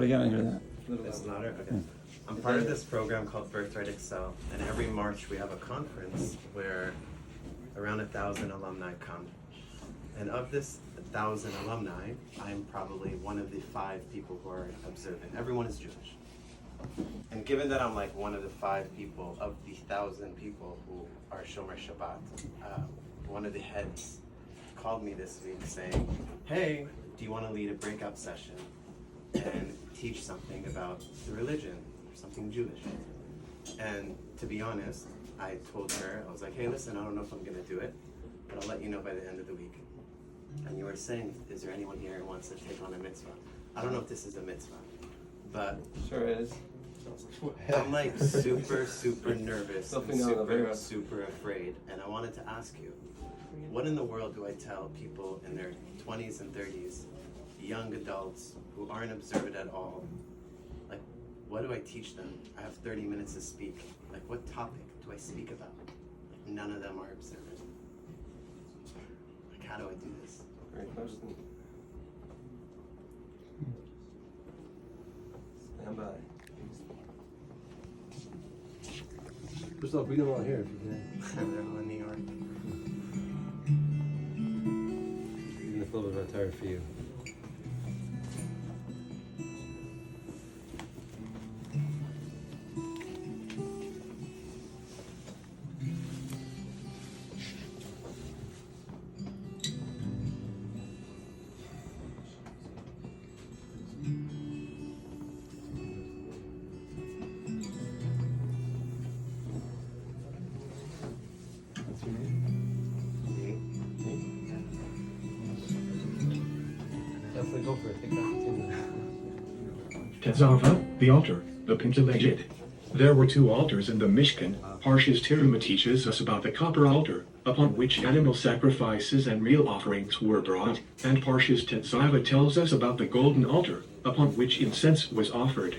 Again, I hear that. It's louder? Okay. I'm part of this program called Birthright Excel, and every March we have a conference where around 1,000 alumni come. And of this 1,000 alumni, I'm probably one of the 5 people who are observant. Everyone is Jewish. And given that I'm like one of the 5 people of the 1,000 people who are Shomer Shabbat, one of the heads called me this week saying, hey, do you want to lead a breakout session and teach something about the religion, something Jewish? And to be honest, I told her, I was like, hey, listen, I don't know if I'm going to do it, but I'll let you know by the end of the week. And you were saying, is there anyone here who wants to take on a mitzvah? I don't know if this is a mitzvah, but Sure is. I'm like super nervous and super afraid. And I wanted to ask you, what in the world do I tell people in their 20s and 30s, young adults who aren't observant at all? Like, what do I teach them? I have 30 minutes to speak. Like, what topic do I speak about? Like, none of them are observant. Like, how do I do this? Great question. Stand by. First off, we don't all here if you can. They're all in New York. Even if a little bit tired for you. Definitely go for it. Take that opportunity. Tetzaveh, the altar, the Pintelejid. There were 2 altars in the Mishkan. Parshas Teruma teaches us about the copper altar, upon which animal sacrifices and meal offerings were brought, and Parshas Tetzaveh tells us about the golden altar, upon which incense was offered.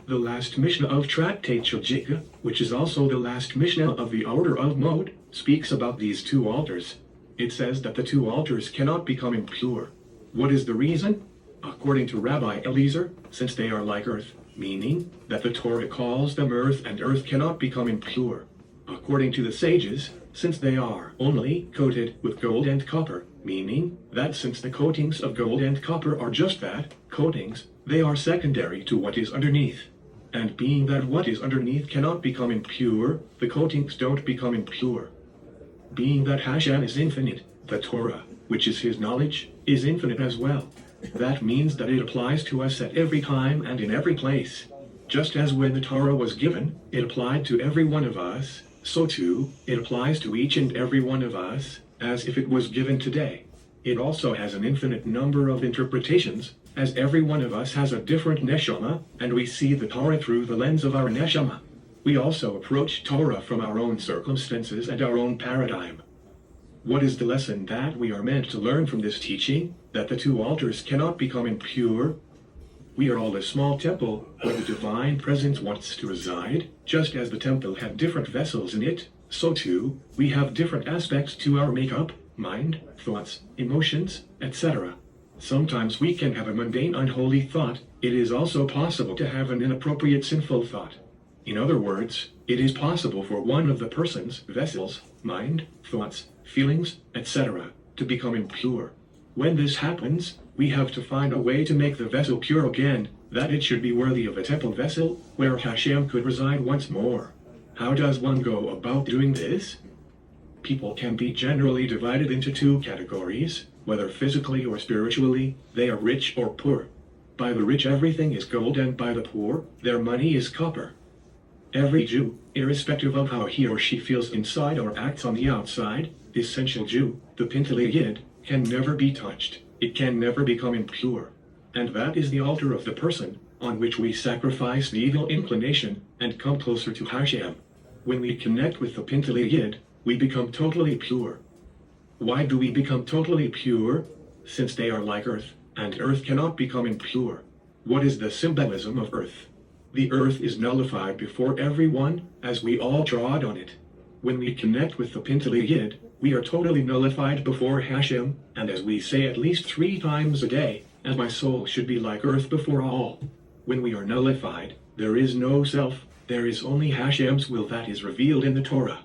The last Mishnah of Tractate Tetzaveh, which is also the last Mishnah of the Order of Mode, speaks about these 2 altars. It says that the 2 altars cannot become impure. What is the reason? According to Rabbi Eliezer, since they are like earth, meaning that the Torah calls them earth and earth cannot become impure. According to the sages, since they are only coated with gold and copper, meaning that since the coatings of gold and copper are just that, coatings, they are secondary to what is underneath. And being that what is underneath cannot become impure, the coatings don't become impure. Being that Hashem is infinite, the Torah, which is his knowledge, is infinite as well. That means that it applies to us at every time and in every place. Just as when the Torah was given, it applied to every one of us, so too, it applies to each and every one of us, as if it was given today. It also has an infinite number of interpretations, as every one of us has a different neshama, and we see the Torah through the lens of our neshama. We also approach Torah from our own circumstances and our own paradigm. What is the lesson that we are meant to learn from this teaching? That the 2 altars cannot become impure? We are all a small temple where the divine presence wants to reside. Just as the temple had different vessels in it, so too, we have different aspects to our makeup, mind, thoughts, emotions, etc. Sometimes we can have a mundane unholy thought. It is also possible to have an inappropriate sinful thought. In other words, it is possible for one of the person's vessels, mind, thoughts, feelings, etc., to become impure. When this happens, we have to find a way to make the vessel pure again, that it should be worthy of a temple vessel, where Hashem could reside once more. How does one go about doing this? People can be generally divided into 2 categories, whether physically or spiritually, they are rich or poor. By the rich everything is gold, and by the poor, their money is copper. Every Jew, irrespective of how he or she feels inside or acts on the outside, the essential Jew, the Pintelejid, can never be touched. It can never become impure. And that is the altar of the person, on which we sacrifice the evil inclination, and come closer to Hashem. When we connect with the Pintelejid, we become totally pure. Why do we become totally pure? Since they are like earth, and earth cannot become impure. What is the symbolism of earth? The earth is nullified before everyone, as we all trod on it. When we connect with the Pintelejid, we are totally nullified before Hashem, and as we say at least 3 times a day, and my soul should be like earth before all. When we are nullified, there is no self, there is only Hashem's will that is revealed in the Torah.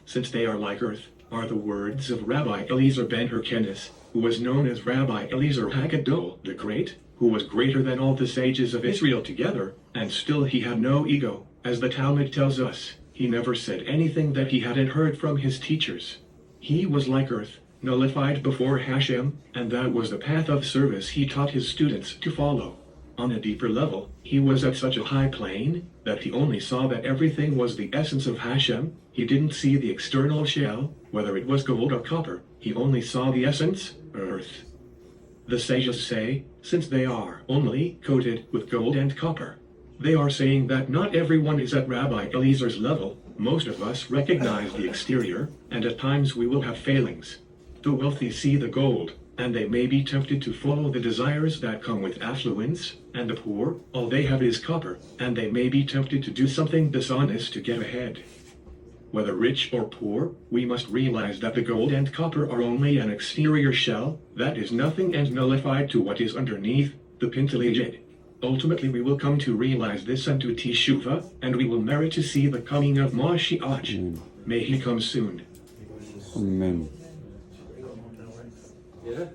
Since they are like earth, are the words of Rabbi Eliezer ben Hyrcanus, who was known as Rabbi Eliezer Haggadol the Great, who was greater than all the sages of Israel together, and still he had no ego. As the Talmud tells us, he never said anything that he hadn't heard from his teachers. He was like earth, nullified before Hashem, and that was the path of service he taught his students to follow. On a deeper level, he was at such a high plane that he only saw that everything was the essence of Hashem. He didn't see the external shell, whether it was gold or copper. He only saw the essence, earth. The sages say, since they are only coated with gold and copper, they are saying that not everyone is at Rabbi Eliezer's level. Most of us recognize the exterior, and at times we will have failings. The wealthy see the gold, and they may be tempted to follow the desires that come with affluence, and the poor, all they have is copper, and they may be tempted to do something dishonest to get ahead. Whether rich or poor, we must realize that the gold and copper are only an exterior shell, that is nothing and nullified to what is underneath, the pintelaged. Ultimately we will come to realize this and to teshuvah, and we will merit to see the coming of Mashiach. May he come soon. Amen. Yeah?